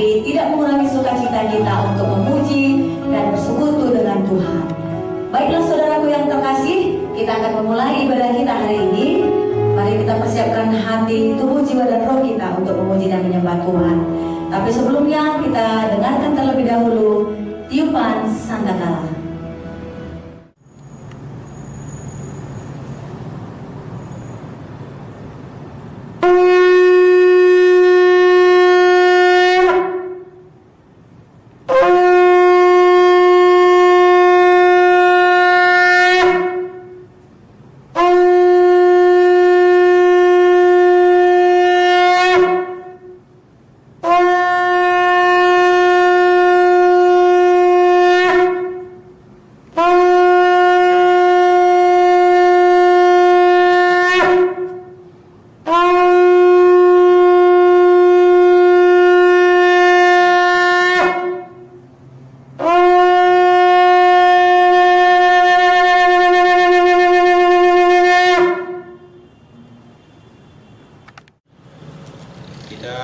tapi tidak mengurangi sukacita kita untuk memuji dan bersekutu dengan Tuhan. Baiklah saudaraku yang terkasih, kita akan memulai ibadah kita hari ini. Mari kita persiapkan hati, tubuh, jiwa, dan roh kita untuk memuji dan menyembah Tuhan. Tapi sebelumnya kita dengarkan terlebih dahulu tiupan sangkakala.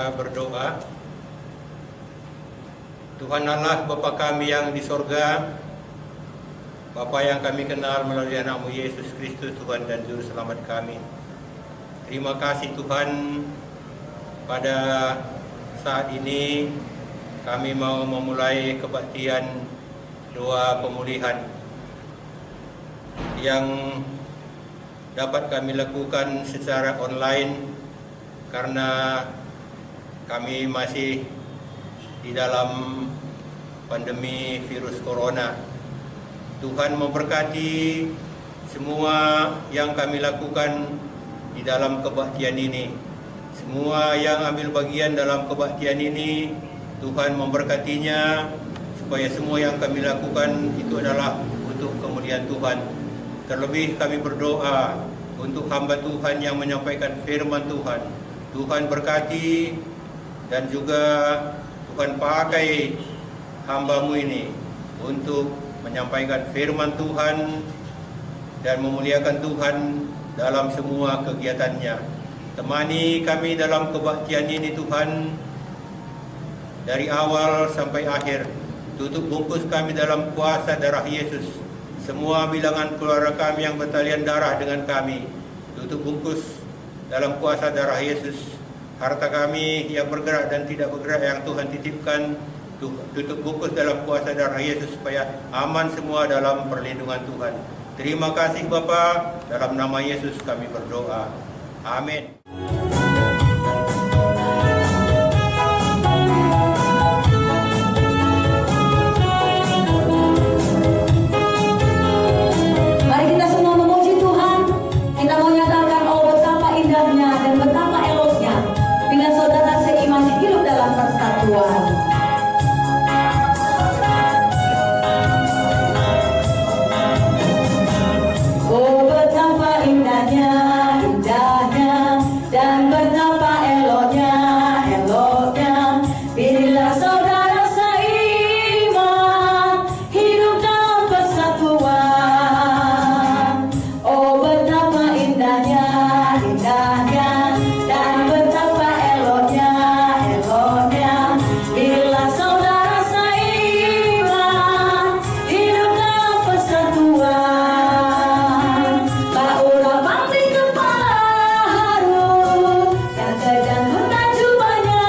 Berdoa. Tuhan Allah Bapa kami yang di sorga, Bapa yang kami kenal melalui anak-Mu Yesus Kristus, Tuhan dan Juru Selamat kami. Terima kasih Tuhan, pada saat ini kami mau memulai kebaktian doa pemulihan yang dapat kami lakukan secara online karena kami masih di dalam pandemi virus corona. Tuhan memberkati semua yang kami lakukan di dalam kebaktian ini. Semua yang ambil bagian dalam kebaktian ini, Tuhan memberkatinya, supaya semua yang kami lakukan itu adalah untuk kemuliaan Tuhan. Terlebih kami berdoa untuk hamba Tuhan yang menyampaikan firman Tuhan. Tuhan berkati dan juga Tuhan pakai hamba-Mu ini untuk menyampaikan firman Tuhan dan memuliakan Tuhan dalam semua kegiatannya. Temani kami dalam kebaktian ini Tuhan, dari awal sampai akhir. Tutup bungkus kami dalam kuasa darah Yesus. Semua bilangan keluarga kami yang bertalian darah dengan kami, tutup bungkus dalam kuasa darah Yesus. Harta kami yang bergerak dan tidak bergerak yang Tuhan titipkan, tutup bungkus dalam kuasa darah Yesus, supaya aman semua dalam perlindungan Tuhan. Terima kasih Bapa, dalam nama Yesus kami berdoa. Amin. Mari kita semua memuji Tuhan. Kita mau nyatakan, oh betapa indahnya dan betapa eloknya bila saudara seiman hidup dalam persatuan. Oh betapa indahnya, indahnya, dan betapa eloknya, eloknya bila saudara seiman hidup dalam persatuan. Oh betapa indahnya, indahnya, dan betapa eloknya, eloknya bila saudara seiman hidup dalam persatuan. Baura pangli kepala Harun, yang kejangunan jubahnya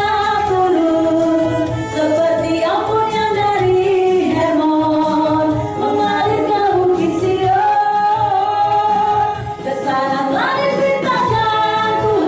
turun, seperti ampun yang dari Hermon mengalir ke bukit Sion. Kesana telah diperintahkan Tuhan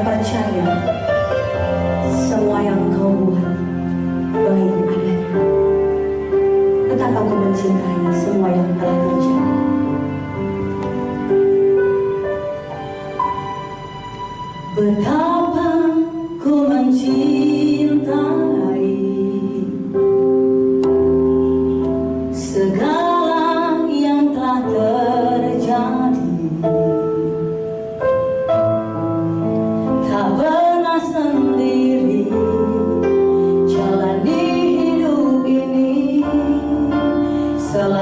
percaya semua yang kau buat baik adanya. Betapa aku mencintai semua yang telah terjadi. Betapa ku mencintai segala yang telah terjadi. Tak pernah sendiri jalani hidup ini. Selalu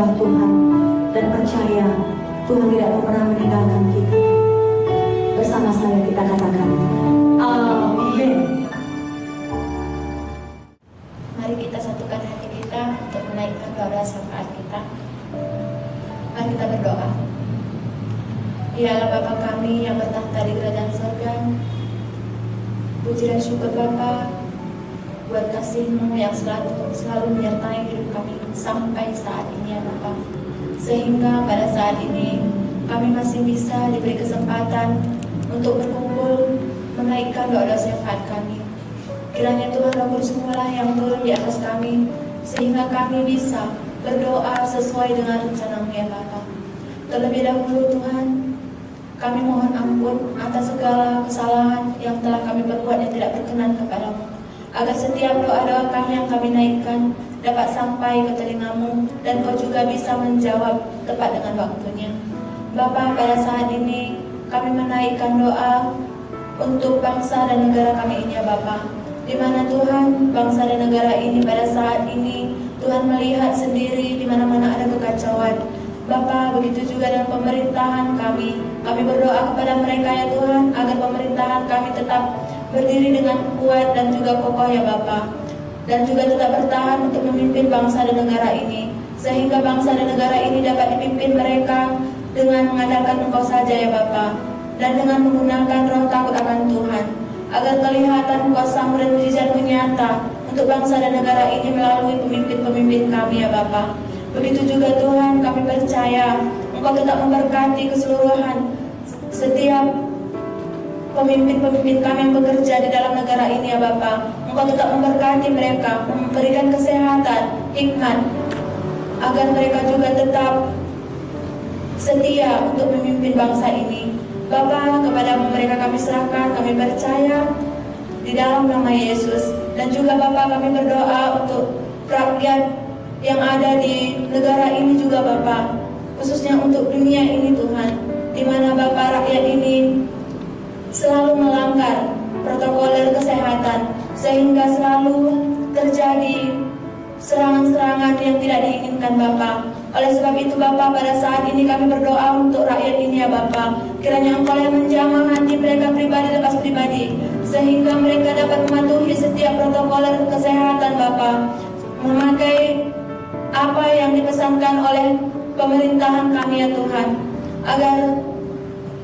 menyembah Tuhan dan percaya Tuhan tidak akan pernah meninggalkan kita. Bersama saya kita katakan, amin. Mari kita satukan hati kita untuk menaikkan doa syafaat kita. Mari kita berdoa. Ya Allah Bapa kami yang bertahta di kerajaan surga, puji dan syukur Bapa buat kasih-Mu yang selalu menyertai hidup kami sampai saat ini ya Bapa. Sehingga pada saat ini kami masih bisa diberi kesempatan untuk berkumpul menaikkan doa syafaat kami. Kiranya Tuhan Roh Kudus lah yang turun di atas kami, sehingga kami bisa berdoa sesuai dengan rencana-Mu ya Bapa. Terlebih dahulu Tuhan, kami mohon ampun atas segala kesalahan yang telah kami perbuat yang tidak berkenan kepada-Mu, agar setiap doa-doa kami yang kami naikkan dapat sampai ke telinga-Mu, dan Kau juga bisa menjawab tepat dengan waktunya. Bapa, pada saat ini kami menaikkan doa untuk bangsa dan negara kami ini ya Bapa, di mana Tuhan bangsa dan negara ini pada saat ini Tuhan melihat sendiri di mana-mana ada kekacauan. Bapa, begitu juga dengan pemerintahan kami berdoa kepada mereka ya Tuhan, agar pemerintahan kami tetap berdiri dengan kuat dan juga kokoh ya Bapa, dan juga tetap bertahan untuk memimpin bangsa dan negara ini, sehingga bangsa dan negara ini dapat dipimpin mereka dengan mengandalkan Engkau saja ya Bapa, dan dengan menggunakan roh takut akan Tuhan, agar kelihatan kuasa-Mu dan mujizat-Mu nyata untuk bangsa dan negara ini melalui pemimpin-pemimpin kami ya Bapa. Begitu juga Tuhan, kami percaya Engkau tetap memberkati keseluruhan setiap pemimpin-pemimpin kami yang bekerja di dalam negara ini ya Bapa. Engkau tetap memberkati mereka, memberikan kesehatan, hikmat, agar mereka juga tetap setia untuk memimpin bangsa ini. Bapa, kepada-Mu mereka kami serahkan, kami percaya di dalam nama Yesus. Dan juga Bapa, kami berdoa untuk rakyat yang ada di negara ini juga Bapa, khususnya untuk dunia ini Tuhan, di mana Bapa rakyat ini selalu melanggar protokol kesehatan, sehingga selalu terjadi serangan-serangan yang tidak diinginkan Bapa. Oleh sebab itu Bapa, pada saat ini kami berdoa untuk rakyat ini ya Bapa, kiranya Engkau yang menjamah hati mereka pribadi lepas pribadi, sehingga mereka dapat mematuhi setiap protokol kesehatan Bapa, memakai apa yang dipesankan oleh pemerintahan kami ya Tuhan, agar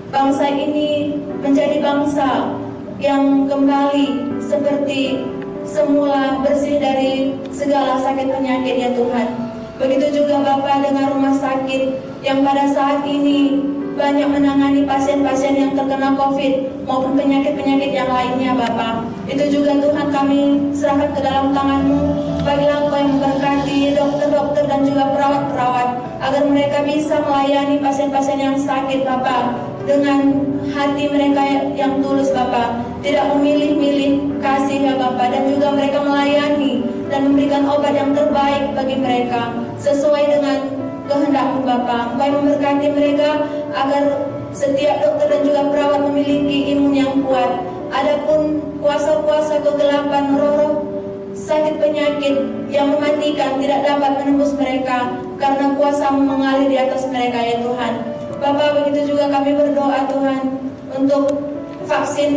bangsa ini menjadi bangsa yang kembali seperti semula, bersih dari segala sakit penyakit ya Tuhan. Begitu juga Bapa dengan rumah sakit yang pada saat ini banyak menangani pasien-pasien yang terkena COVID maupun penyakit-penyakit yang lainnya Bapa. Itu juga Tuhan kami serahkan ke dalam tangan-Mu. Bagilah Engkau yang memberkati dokter-dokter dan juga perawat-perawat, agar mereka bisa melayani pasien-pasien yang sakit Bapa dengan hati mereka yang tulus Bapa, tidak memilih-milih kasih ya Bapa, dan juga mereka melayani dan memberikan obat yang terbaik bagi mereka sesuai dengan kehendak-Mu Bapa. Engkau yang memberkati mereka agar setiap dokter dan juga perawat memiliki imun yang kuat. Adapun kuasa-kuasa kegelapan, roh-roh sakit penyakit yang mematikan tidak dapat menembus mereka, karena kuasa-Mu mengalir di atas mereka ya Tuhan. Bapa, begitu juga kami berdoa Tuhan untuk vaksin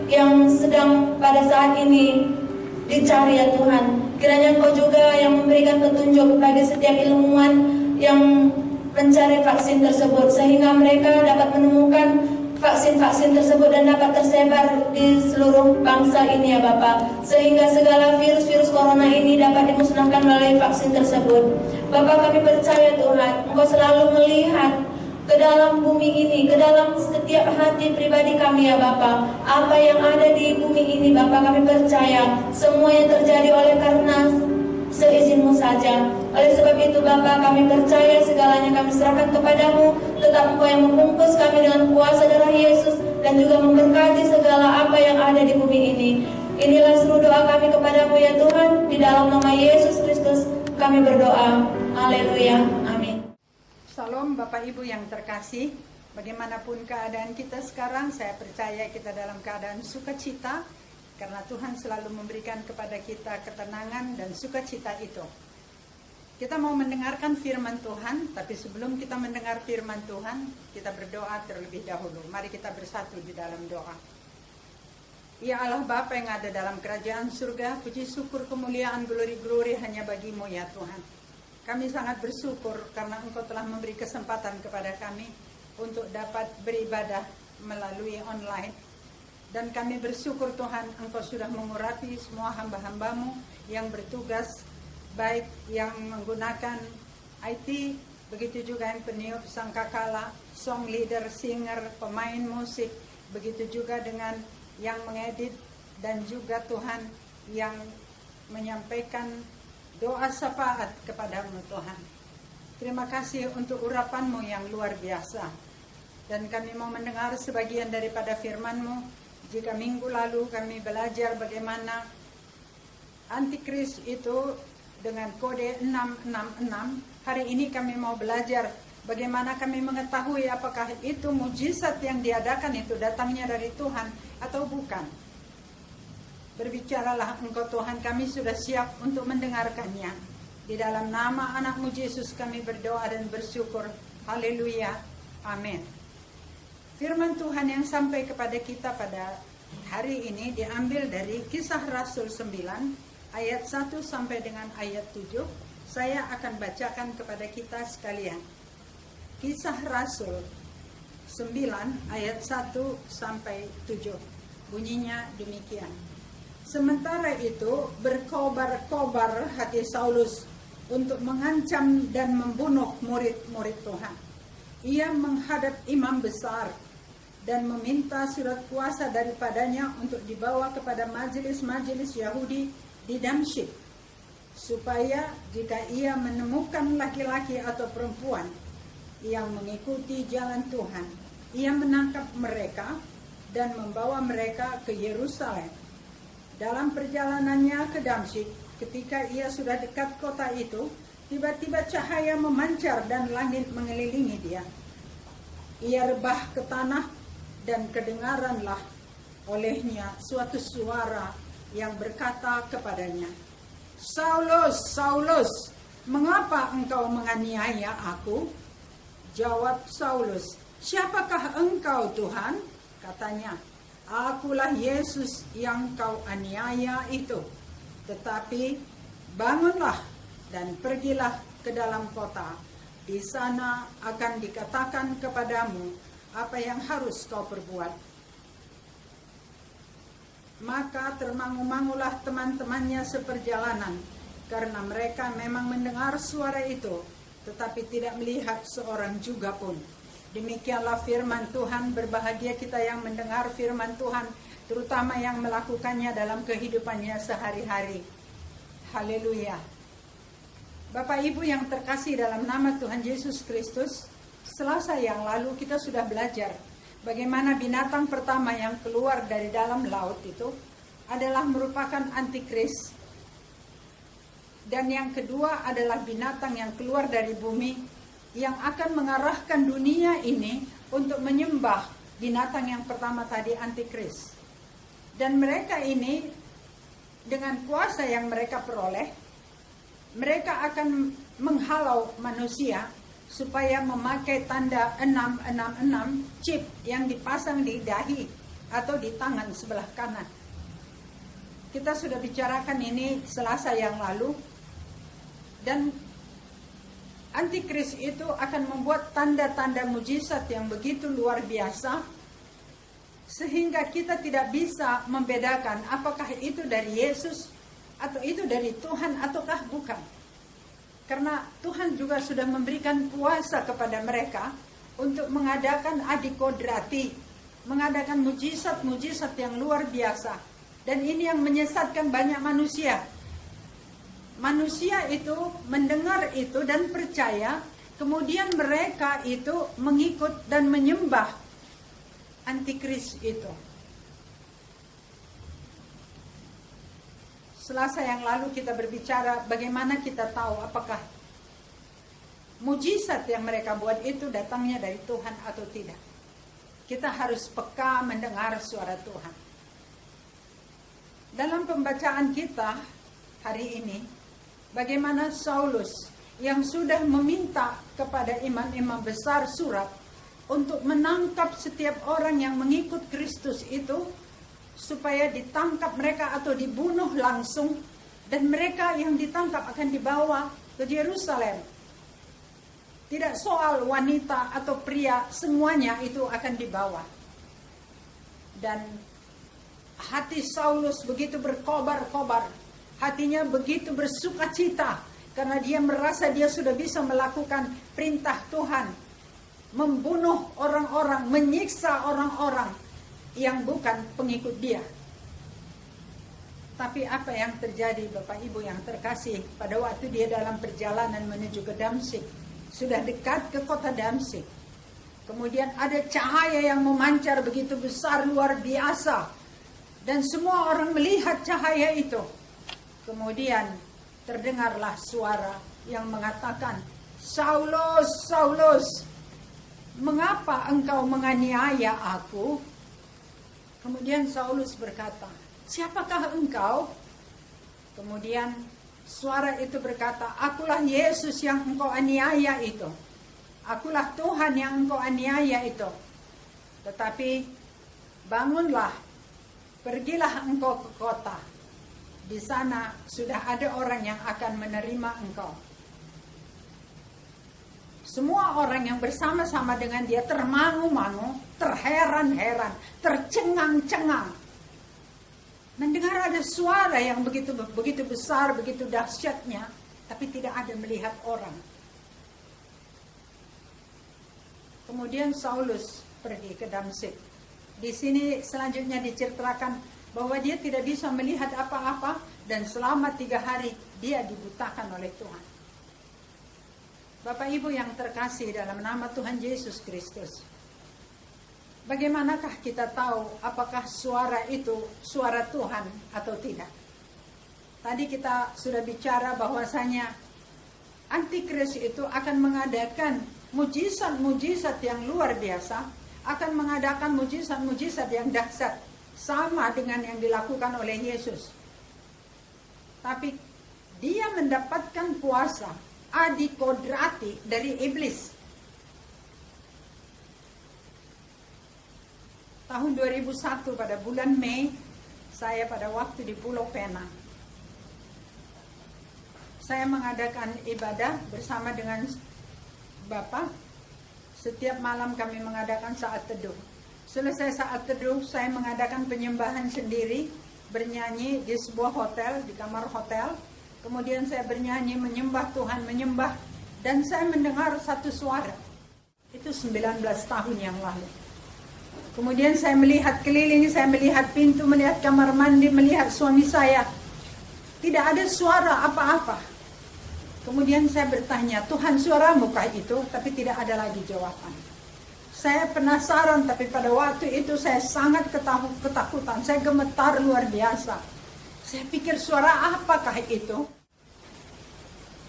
yang sedang pada saat ini dicari ya Tuhan. Kiranya Engkau juga yang memberikan petunjuk bagi setiap ilmuwan yang mencari vaksin tersebut, sehingga mereka dapat menemukan vaksin-vaksin tersebut dan dapat tersebar di seluruh bangsa ini ya Bapa, sehingga segala virus-virus corona ini dapat dimusnahkan melalui vaksin tersebut. Bapa, kami percaya Tuhan, Engkau selalu melihat ke dalam bumi ini, ke dalam setiap hati pribadi kami ya Bapa. Apa yang ada di bumi ini Bapa, kami percaya semua yang terjadi oleh karena seizin-Mu saja. Oleh sebab itu Bapa, kami percaya segalanya kami serahkan kepada-Mu. Tetap Engkau yang membungkus kami dengan kuasa darah Yesus, dan juga memberkati segala apa yang ada di bumi ini. Inilah seluruh doa kami kepada-Mu ya Tuhan, di dalam nama Yesus Kristus kami berdoa. Haleluya, amin. Salam Bapak Ibu yang terkasih, bagaimanapun keadaan kita sekarang, saya percaya kita dalam keadaan sukacita, karena Tuhan selalu memberikan kepada kita ketenangan dan sukacita itu. Kita mau mendengarkan firman Tuhan, tapi sebelum kita mendengar firman Tuhan, kita berdoa terlebih dahulu. Mari kita bersatu di dalam doa. Ya Allah Bapa yang ada dalam kerajaan surga, puji syukur kemuliaan glory hanya bagimu ya Tuhan. Kami sangat bersyukur karena Engkau telah memberi kesempatan kepada kami untuk dapat beribadah melalui online. Dan kami bersyukur Tuhan, Engkau sudah mengurapi semua hamba-hambamu yang bertugas, baik yang menggunakan IT, begitu juga yang peniup sangkakala, song leader, singer, pemain musik, begitu juga dengan yang mengedit, dan juga Tuhan yang menyampaikan doa syafaat kepadamu Tuhan. Terima kasih untuk urapanmu yang luar biasa. Dan kami mau mendengar sebagian daripada firman-Mu. Jika minggu lalu kami belajar bagaimana Antikris itu dengan kode 666, hari ini kami mau belajar bagaimana kami mengetahui apakah itu mujizat yang diadakan itu datangnya dari Tuhan atau bukan. Berbicaralah Engkau Tuhan, kami sudah siap untuk mendengarkannya. Di dalam nama anak-Mu Yesus kami berdoa dan bersyukur. Haleluya. Amin. Firman Tuhan yang sampai kepada kita pada hari ini diambil dari Kisah Rasul 9 ayat 1 sampai dengan ayat 7. Saya akan bacakan kepada kita sekalian. Kisah Rasul 9 ayat 1 sampai 7. Bunyinya demikian. Sementara itu berkobar-kobar hati Saulus untuk mengancam dan membunuh murid-murid Tuhan. Ia menghadap imam besar dan meminta surat kuasa daripadanya untuk dibawa kepada majelis-majelis Yahudi di Damsyik, supaya jika ia menemukan laki-laki atau perempuan yang mengikuti jalan Tuhan, ia menangkap mereka dan membawa mereka ke Yerusalem. Dalam perjalanannya ke Damsyik, ketika ia sudah dekat kota itu, tiba-tiba cahaya memancar dan langit mengelilingi dia. Ia rebah ke tanah dan kedengaranlah olehnya suatu suara yang berkata kepadanya, Saulus, Saulus, mengapa engkau menganiaya aku? Jawab Saulus, siapakah engkau Tuhan? Katanya, akulah Yesus yang kau aniaya itu. Tetapi bangunlah dan pergilah ke dalam kota. Di sana akan dikatakan kepadamu apa yang harus kau perbuat. Maka termangu-mangulah teman-temannya seperjalanan, karena mereka memang mendengar suara itu, tetapi tidak melihat seorang juga pun. Demikianlah firman Tuhan. Berbahagia kita yang mendengar firman Tuhan, terutama yang melakukannya dalam kehidupannya sehari-hari. Haleluya. Bapak Ibu yang terkasih dalam nama Tuhan Yesus Kristus, Selasa yang lalu kita sudah belajar bagaimana binatang pertama yang keluar dari dalam laut itu adalah merupakan antikris. Dan yang kedua adalah binatang yang keluar dari bumi yang akan mengarahkan dunia ini untuk menyembah binatang yang pertama tadi, antikris. Dan mereka ini dengan kuasa yang mereka peroleh, mereka akan menghalau manusia supaya memakai tanda 666 chip yang dipasang di dahi atau di tangan sebelah kanan. Kita sudah bicarakan ini Selasa yang lalu. Dan antikris itu akan membuat tanda-tanda mujizat yang begitu luar biasa, sehingga kita tidak bisa membedakan apakah itu dari Yesus atau itu dari Tuhan ataukah bukan. Karena Tuhan juga sudah memberikan kuasa kepada mereka untuk mengadakan adikodrati, mengadakan mujizat-mujizat yang luar biasa. Dan ini yang menyesatkan banyak manusia. Manusia itu mendengar itu dan percaya, kemudian mereka itu mengikut dan menyembah antikris itu. Selasa yang lalu kita berbicara bagaimana kita tahu apakah mujizat yang mereka buat itu datangnya dari Tuhan atau tidak. Kita harus peka mendengar suara Tuhan. Dalam pembacaan kita hari ini, bagaimana Saulus yang sudah meminta kepada imam-imam besar surat untuk menangkap setiap orang yang mengikut Kristus itu, supaya ditangkap mereka atau dibunuh langsung, dan mereka yang ditangkap akan dibawa ke Yerusalem. Tidak soal wanita atau pria, semuanya itu akan dibawa. Dan hati Saulus begitu berkobar-kobar, hatinya begitu bersukacita, karena dia merasa dia sudah bisa melakukan perintah Tuhan, membunuh orang-orang, menyiksa orang-orang yang bukan pengikut dia. Tapi apa yang terjadi, Bapak Ibu yang terkasih, pada waktu dia dalam perjalanan menuju ke Damsyik, sudah dekat ke kota Damsyik, kemudian ada cahaya yang memancar begitu besar, luar biasa, dan semua orang melihat cahaya itu. Kemudian terdengarlah suara yang mengatakan, "Saulus, Saulus, mengapa engkau menganiaya aku?" Kemudian Saulus berkata, "Siapakah engkau?" Kemudian suara itu berkata, "Akulah Yesus yang engkau aniaya itu. Akulah Tuhan yang engkau aniaya itu. Tetapi bangunlah, pergilah engkau ke kota. Di sana sudah ada orang yang akan menerima engkau." Semua orang yang bersama-sama dengan dia termangu-mangu, terheran-heran, tercengang-cengang. Mendengar ada suara yang begitu besar, begitu dahsyatnya, tapi tidak ada melihat orang. Kemudian Saulus pergi ke Damsyik. Di sini selanjutnya diceritakan bahwa dia tidak bisa melihat apa-apa, dan selama 3 hari dia dibutakan oleh Tuhan. Bapak Ibu yang terkasih dalam nama Tuhan Yesus Kristus, bagaimanakah kita tahu apakah suara itu suara Tuhan atau tidak? Tadi kita sudah bicara bahwasanya Antikris itu akan mengadakan mujizat-mujizat yang luar biasa, akan mengadakan mujizat-mujizat yang dahsyat, sama dengan yang dilakukan oleh Yesus. Tapi dia mendapatkan kuasa adikodrati dari iblis. Tahun 2001 pada bulan Mei, saya pada waktu di Pulau Penang, saya mengadakan ibadah bersama dengan Bapak. Setiap malam kami mengadakan saat teduh. Selesai saat teduh, saya mengadakan penyembahan sendiri, bernyanyi di sebuah hotel, di kamar hotel. Kemudian saya bernyanyi, menyembah Tuhan, menyembah. Dan saya mendengar satu suara. Itu 19 tahun yang lalu. Kemudian saya melihat keliling, saya melihat pintu, melihat kamar mandi, melihat suami saya. Tidak ada suara apa-apa. Kemudian saya bertanya, "Tuhan, suaramu kah itu?" Tapi tidak ada lagi jawaban. Saya penasaran, tapi pada waktu itu saya sangat ketakutan. Saya gemetar luar biasa. Saya pikir suara apakah itu?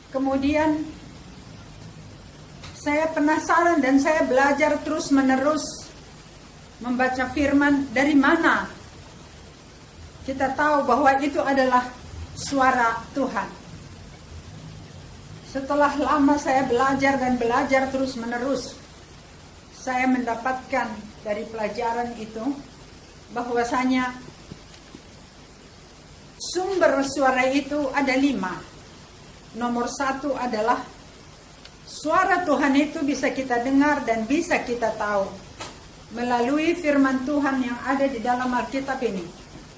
Kemudian saya penasaran dan saya belajar terus-menerus membaca firman. Dari mana kita tahu bahwa itu adalah suara Tuhan? Setelah lama saya belajar dan belajar terus-menerus, saya mendapatkan dari pelajaran itu bahwasanya sumber suara itu ada 5. Nomor 1 adalah suara Tuhan itu bisa kita dengar dan bisa kita tahu melalui firman Tuhan yang ada di dalam Alkitab ini.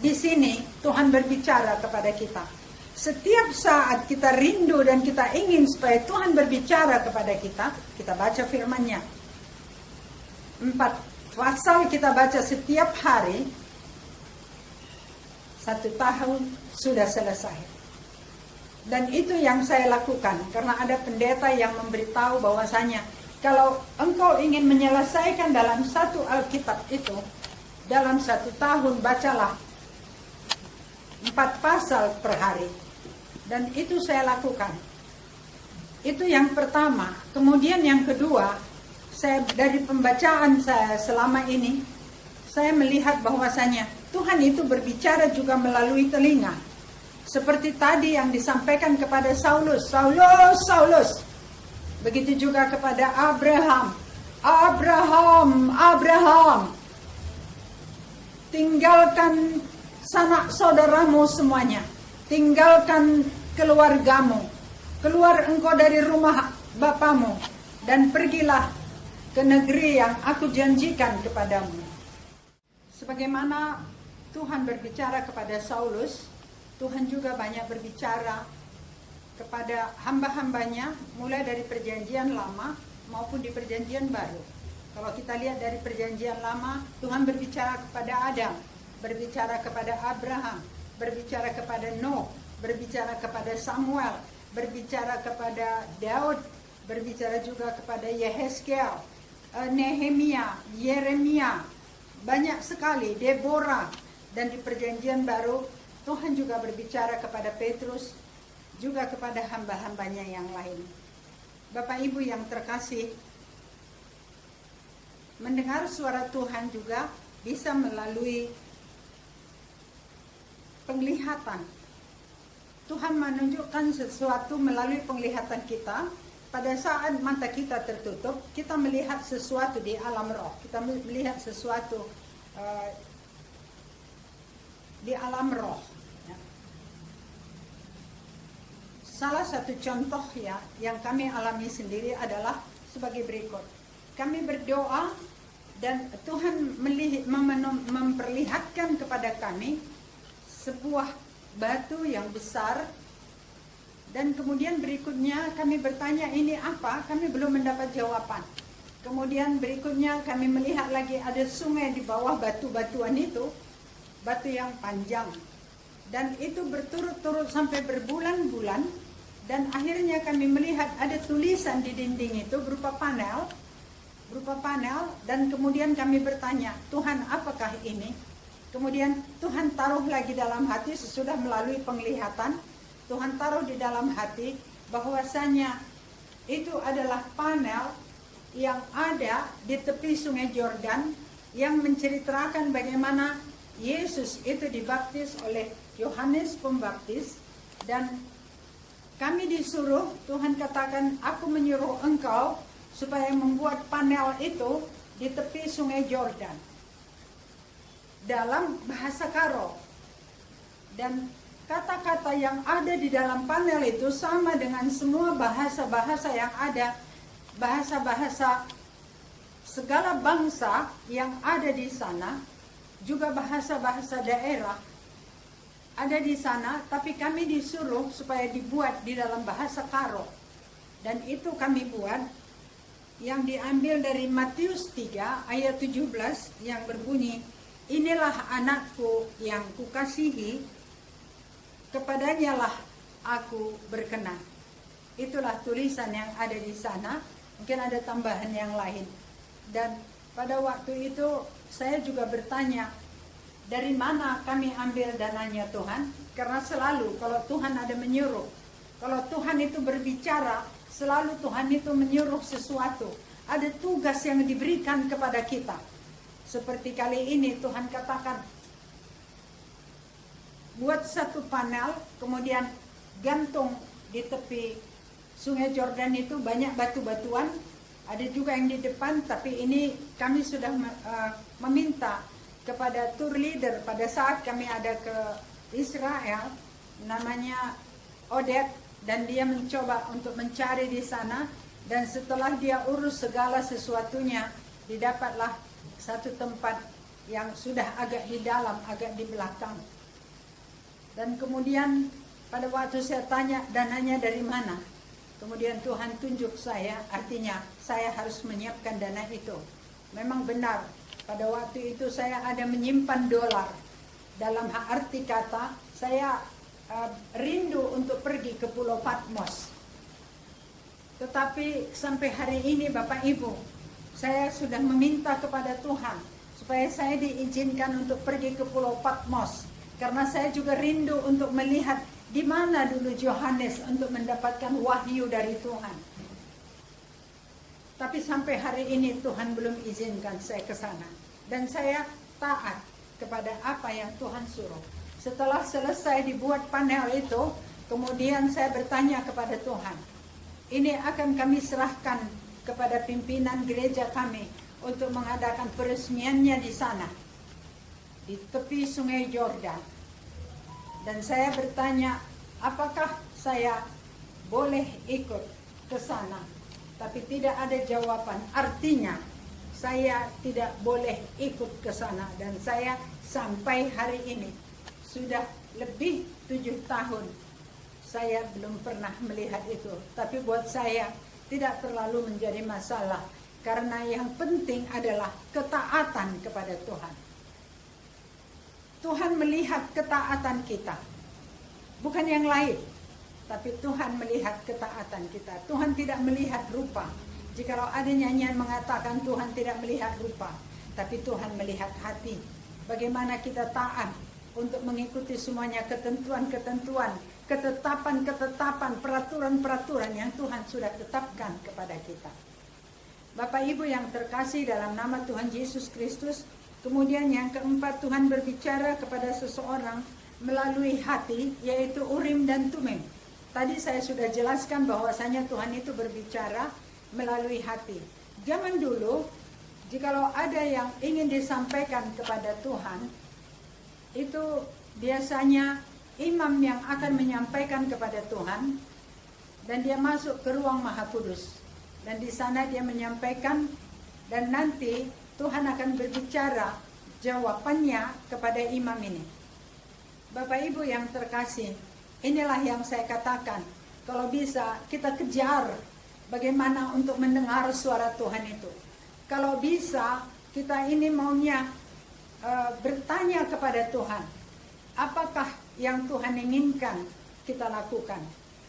Di sini Tuhan berbicara kepada kita. Setiap saat kita rindu dan kita ingin supaya Tuhan berbicara kepada kita, kita baca firman-Nya. 4 pasal kita baca setiap hari, 1 tahun sudah selesai. Dan itu yang saya lakukan, karena ada pendeta yang memberitahu bahwasanya kalau engkau ingin menyelesaikan dalam 1 Alkitab itu, dalam 1 tahun bacalah 4 pasal per hari. Dan itu saya lakukan. Itu yang pertama. Kemudian yang kedua, saya dari pembacaan saya selama ini, saya melihat bahwasanya Tuhan itu berbicara juga melalui telinga. Seperti tadi yang disampaikan kepada Saulus, Saulus, Saulus. Begitu juga kepada Abraham, Abraham, Abraham. Tinggalkan sanak saudaramu semuanya. Tinggalkan keluargamu. Keluar engkau dari rumah bapamu. Dan pergilah ke negeri yang aku janjikan kepadamu. Sebagaimana Tuhan berbicara kepada Saulus, Tuhan juga banyak berbicara kepada hamba-hambanya, mulai dari perjanjian lama maupun di perjanjian baru. Kalau kita lihat dari perjanjian lama, Tuhan berbicara kepada Adam, berbicara kepada Abraham, berbicara kepada Nuh, berbicara kepada Samuel, berbicara kepada Daud, berbicara juga kepada Yehezkiel, Nehemia, Yeremia, banyak sekali, Deborah. Dan di perjanjian baru, Tuhan juga berbicara kepada Petrus, juga kepada hamba-hambanya yang lain. Bapak Ibu yang terkasih, mendengar suara Tuhan juga bisa melalui penglihatan. Tuhan menunjukkan sesuatu melalui penglihatan kita. Pada saat mata kita tertutup, kita melihat sesuatu di alam roh. Kita melihat sesuatu di alam roh. Salah satu contoh ya yang kami alami sendiri adalah sebagai berikut. Kami berdoa dan Tuhan memperlihatkan kepada kami sebuah batu yang besar, dan kemudian berikutnya kami bertanya ini apa, kami belum mendapat jawaban. Kemudian berikutnya kami melihat lagi ada sungai di bawah batu-batuan itu, batu yang panjang, dan itu berturut-turut sampai berbulan-bulan. Dan akhirnya kami melihat ada tulisan di dinding itu berupa panel, dan kemudian kami bertanya, Tuhan apakah ini? Kemudian Tuhan taruh lagi dalam hati sesudah melalui penglihatan, Tuhan taruh di dalam hati bahwasanya itu adalah panel yang ada di tepi sungai Yordan yang menceritakan bagaimana Yesus itu dibaptis oleh Yohanes Pembaptis. Dan kami disuruh, Tuhan katakan, aku menyuruh engkau supaya membuat panel itu di tepi sungai Yordan dalam bahasa Karo. Dan kata-kata yang ada di dalam panel itu sama dengan semua bahasa-bahasa yang ada, bahasa-bahasa segala bangsa yang ada di sana, juga bahasa-bahasa daerah ada di sana, tapi kami disuruh supaya dibuat di dalam bahasa Karo. Dan itu kami buat, yang diambil dari Matius 3 ayat 17 yang berbunyi, inilah anakku yang kukasihi, kepadanya lah aku berkenan. Itulah tulisan yang ada di sana, mungkin ada tambahan yang lain. Dan pada waktu itu saya juga bertanya, dari mana kami ambil dananya Tuhan? Karena selalu kalau Tuhan ada menyuruh, kalau Tuhan itu berbicara, selalu Tuhan itu menyuruh sesuatu. Ada tugas yang diberikan kepada kita. Seperti kali ini Tuhan katakan, buat satu panel, kemudian gantung di tepi sungai Yordan itu banyak batu-batuan. Ada juga yang di depan, tapi ini kami sudah meminta kepada tour leader pada saat kami ada ke Israel, namanya Odette, dan dia mencoba untuk mencari di sana, dan setelah dia urus segala sesuatunya, didapatlah satu tempat yang sudah agak di dalam, agak di belakang. Dan kemudian pada waktu saya tanya dananya dari mana, kemudian Tuhan tunjuk saya, artinya saya harus menyiapkan dana itu. Memang benar, pada waktu itu saya ada menyimpan dolar. Dalam arti kata, saya rindu untuk pergi ke Pulau Patmos. Tetapi sampai hari ini Bapak Ibu, saya sudah meminta kepada Tuhan supaya saya diizinkan untuk pergi ke Pulau Patmos. Karena saya juga rindu untuk melihat di mana dulu Yohanes untuk mendapatkan wahyu dari Tuhan. Tapi sampai hari ini Tuhan belum izinkan saya ke sana. Dan saya taat kepada apa yang Tuhan suruh. Setelah selesai dibuat panel itu, kemudian saya bertanya kepada Tuhan, ini akan kami serahkan kepada pimpinan gereja kami untuk mengadakan peresmiannya di sana, di tepi Sungai Yordan. Dan saya bertanya, apakah saya boleh ikut ke sana? Tapi tidak ada jawaban. Artinya saya tidak boleh ikut ke sana. Dan saya sampai hari ini sudah lebih 7 tahun saya belum pernah melihat itu. Tapi buat saya tidak terlalu menjadi masalah, karena yang penting adalah ketaatan kepada Tuhan. Tuhan melihat ketaatan kita, bukan yang lain, tapi Tuhan melihat ketaatan kita. Tuhan tidak melihat rupa. Jikalau ada nyanyian mengatakan Tuhan tidak melihat rupa, tapi Tuhan melihat hati. Bagaimana kita taat untuk mengikuti semuanya ketentuan-ketentuan, ketetapan-ketetapan, peraturan-peraturan yang Tuhan sudah tetapkan kepada kita. Bapak Ibu yang terkasih dalam nama Tuhan Yesus Kristus, kemudian yang keempat, Tuhan berbicara kepada seseorang melalui hati, yaitu Urim dan Tumim. Tadi saya sudah jelaskan bahwasanya Tuhan itu berbicara melalui hati. Zaman dulu, jikalau ada yang ingin disampaikan kepada Tuhan, itu biasanya imam yang akan menyampaikan kepada Tuhan, dan dia masuk ke ruang Maha Kudus, dan di sana dia menyampaikan, dan nanti Tuhan akan berbicara jawabannya kepada imam ini. Bapak Ibu yang terkasih, inilah yang saya katakan, kalau bisa kita kejar bagaimana untuk mendengar suara Tuhan itu. Kalau bisa kita ini maunya bertanya kepada Tuhan, apakah yang Tuhan inginkan kita lakukan?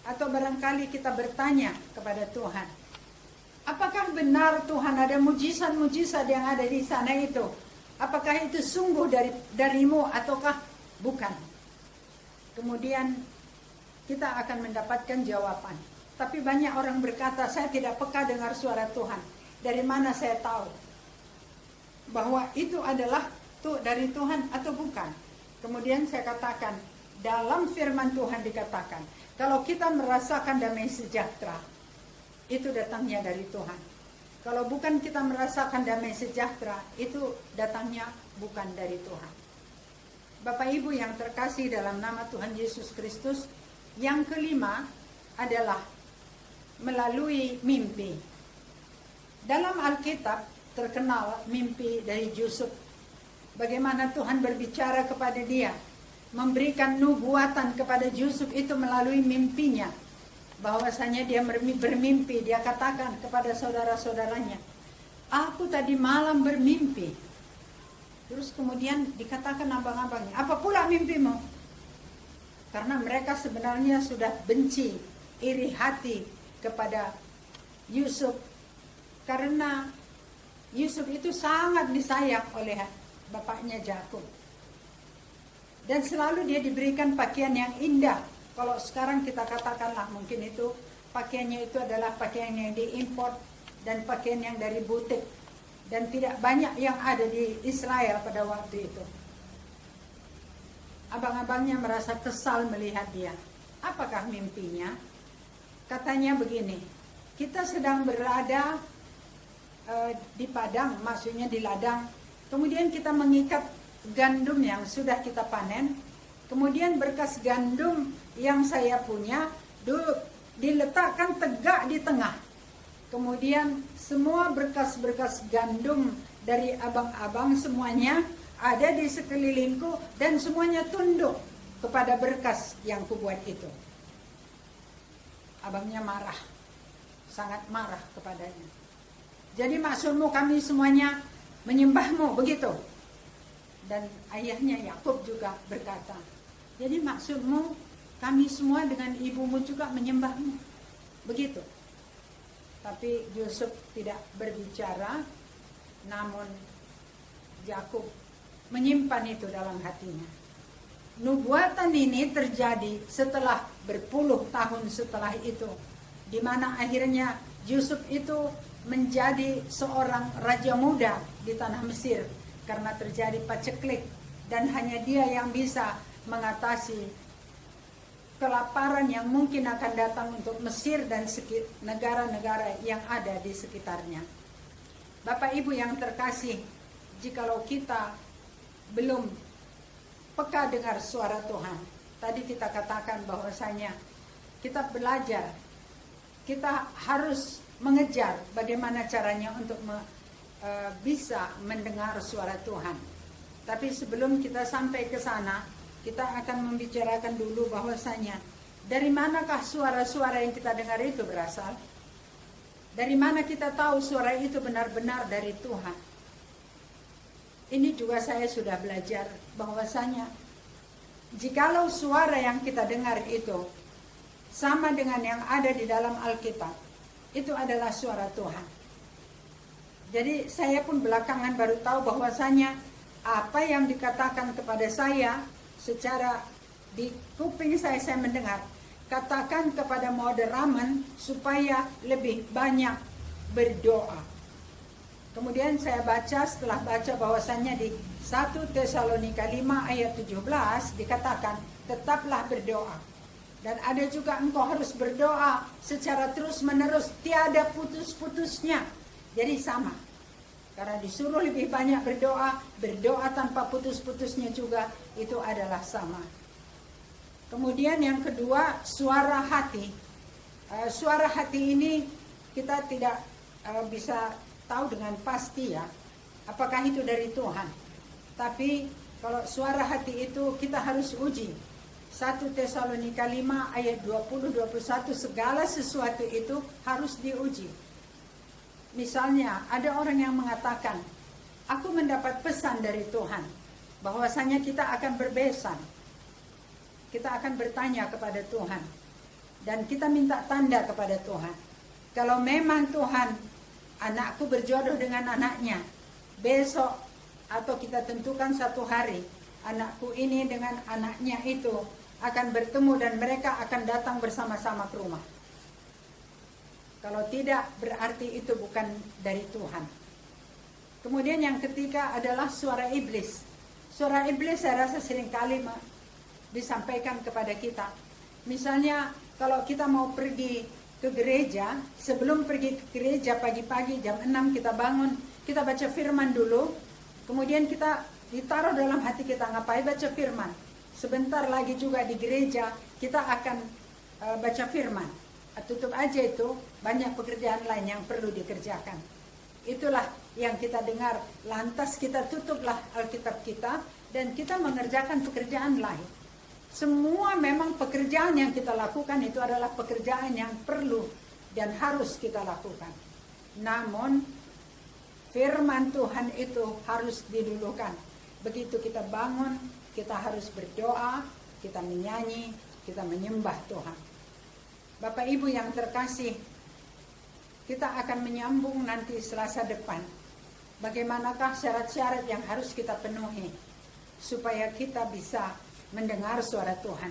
Atau barangkali kita bertanya kepada Tuhan, apakah benar Tuhan ada mujizat-mujizat yang ada di sana itu? Apakah itu sungguh darimu ataukah bukan? Kemudian kita akan mendapatkan jawaban. Tapi banyak orang berkata, saya tidak peka dengar suara Tuhan. Dari mana saya tahu bahwa itu adalah dari Tuhan atau bukan? Kemudian saya katakan, dalam firman Tuhan dikatakan, kalau kita merasakan damai sejahtera, itu datangnya dari Tuhan. Kalau bukan kita merasakan damai sejahtera, itu datangnya bukan dari Tuhan. Bapak Ibu yang terkasih dalam nama Tuhan Yesus Kristus, yang kelima adalah melalui mimpi. Dalam Alkitab terkenal mimpi dari Yusuf. Bagaimana Tuhan berbicara kepada dia, memberikan nubuatan kepada Yusuf itu melalui mimpinya. Bahwasanya dia bermimpi, dia katakan kepada saudara-saudaranya, aku tadi malam bermimpi. Terus kemudian dikatakan abang-abangnya, apa pula mimpimu? Karena mereka sebenarnya sudah benci, iri hati kepada Yusuf. Karena Yusuf itu sangat disayang oleh bapaknya Yakub. Dan selalu dia diberikan pakaian yang indah. Kalau sekarang kita katakanlah mungkin itu pakaiannya itu adalah pakaian yang diimport dan pakaian yang dari butik. Dan tidak banyak yang ada di Israel pada waktu itu. Abang-abangnya merasa kesal melihat dia. Apakah mimpinya? Katanya begini, kita sedang berada di padang, maksudnya di ladang. Kemudian kita mengikat gandum yang sudah kita panen. Kemudian berkas gandum yang saya punya diletakkan tegak di tengah. Kemudian semua berkas-berkas gandum dari abang-abang semuanya ada di sekelilingku dan semuanya tunduk kepada berkas yang kubuat itu. Abangnya marah, sangat marah kepadanya. Jadi maksudmu kami semuanya menyembahmu, begitu? Dan ayahnya Yakub juga berkata, jadi maksudmu kami semua dengan ibumu juga menyembahmu, begitu? Tapi Yusuf tidak berbicara, namun Yakub menyimpan itu dalam hatinya. Nubuatan ini terjadi setelah berpuluh tahun setelah itu, di mana akhirnya Yusuf itu menjadi seorang raja muda di tanah Mesir karena terjadi paceklik, dan hanya dia yang bisa mengatasi kelaparan yang mungkin akan datang untuk Mesir dan negara-negara yang ada di sekitarnya. Bapak Ibu yang terkasih, jikalau kita belum peka dengar suara Tuhan, tadi kita katakan bahwasanya kita belajar, kita harus mengejar bagaimana caranya untuk bisa mendengar suara Tuhan. Tapi sebelum kita sampai ke sana, kita akan membicarakan dulu bahwasanya dari manakah suara-suara yang kita dengar itu berasal? Dari mana kita tahu suara itu benar-benar dari Tuhan? Ini juga saya sudah belajar bahwasanya jikalau suara yang kita dengar itu sama dengan yang ada di dalam Alkitab, itu adalah suara Tuhan. Jadi saya pun belakangan baru tahu bahwasanya apa yang dikatakan kepada saya secara di kuping saya mendengar, katakan kepada mode ramen supaya lebih banyak berdoa. Kemudian saya baca, setelah baca bahwasanya di 1 Tesalonika 5 ayat 17 dikatakan tetaplah berdoa. Dan ada juga engkau harus berdoa secara terus menerus, tiada putus-putusnya. Jadi sama. Karena disuruh lebih banyak berdoa, berdoa tanpa putus-putusnya juga itu adalah sama. Kemudian yang kedua, suara hati. Suara hati ini kita tidak bisa tahu dengan pasti ya, apakah itu dari Tuhan. Tapi kalau suara hati itu kita harus uji. 1 Tesalonika 5 ayat 20-21, segala sesuatu itu harus diuji. Misalnya ada orang yang mengatakan, aku mendapat pesan dari Tuhan bahwasanya kita akan berbesan. Kita akan bertanya kepada Tuhan dan kita minta tanda kepada Tuhan. Kalau memang Tuhan, anakku berjodoh dengan anaknya, besok atau kita tentukan satu hari, anakku ini dengan anaknya itu akan bertemu dan mereka akan datang bersama-sama ke rumah. Kalau tidak, berarti itu bukan dari Tuhan. Kemudian yang ketiga adalah suara iblis. Suara iblis saya rasa seringkali disampaikan kepada kita. Misalnya kalau kita mau pergi ke gereja, sebelum pergi ke gereja pagi-pagi jam 6 kita bangun, kita baca firman dulu. Kemudian kita ditaruh dalam hati kita, ngapain baca firman. Sebentar lagi juga di gereja kita akan baca firman. Tutup aja itu, banyak pekerjaan lain yang perlu dikerjakan. Itulah yang kita dengar, lantas kita tutuplah Alkitab kita dan kita mengerjakan pekerjaan lain. Semua memang pekerjaan yang kita lakukan itu adalah pekerjaan yang perlu dan harus kita lakukan. Namun firman Tuhan itu harus didulukan. Begitu kita bangun, kita harus berdoa, kita menyanyi, kita menyembah Tuhan. Bapak Ibu yang terkasih, kita akan menyambung nanti Selasa depan. Bagaimanakah syarat-syarat yang harus kita penuhi supaya kita bisa mendengar suara Tuhan.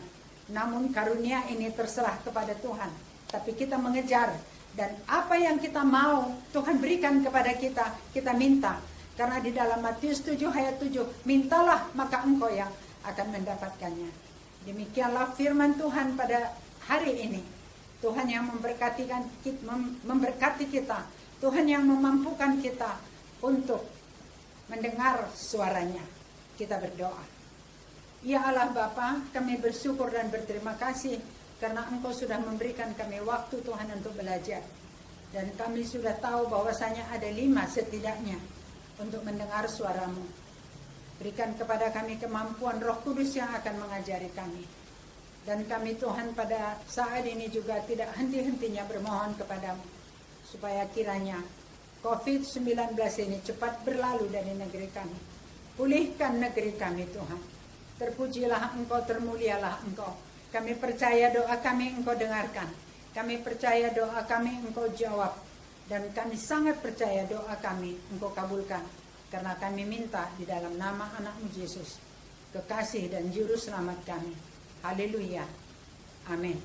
Namun karunia ini terserah kepada Tuhan. Tapi kita mengejar dan apa yang kita mau Tuhan berikan kepada kita, kita minta. Karena di dalam Matius 7 ayat 7, mintalah maka engkau yang akan mendapatkannya. Demikianlah firman Tuhan pada hari ini. Tuhan yang memberkati kita, Tuhan yang memampukan kita untuk mendengar suaranya. Kita berdoa. Ya Allah Bapa, kami bersyukur dan berterima kasih karena Engkau sudah memberikan kami waktu Tuhan untuk belajar. Dan kami sudah tahu bahwasanya ada 5 setidaknya untuk mendengar suara-Mu. Berikan kepada kami kemampuan Roh Kudus yang akan mengajari kami. Dan kami Tuhan pada saat ini juga tidak henti-hentinya bermohon kepadamu supaya kiranya COVID-19 ini cepat berlalu dari negeri kami. Pulihkan negeri kami Tuhan. Terpujilah Engkau, termulialah Engkau. Kami percaya doa kami Engkau dengarkan. Kami percaya doa kami Engkau jawab. Dan kami sangat percaya doa kami Engkau kabulkan. Karena kami minta di dalam nama anak-Mu Yesus, kekasih dan juru selamat kami. Haleluya. Amin.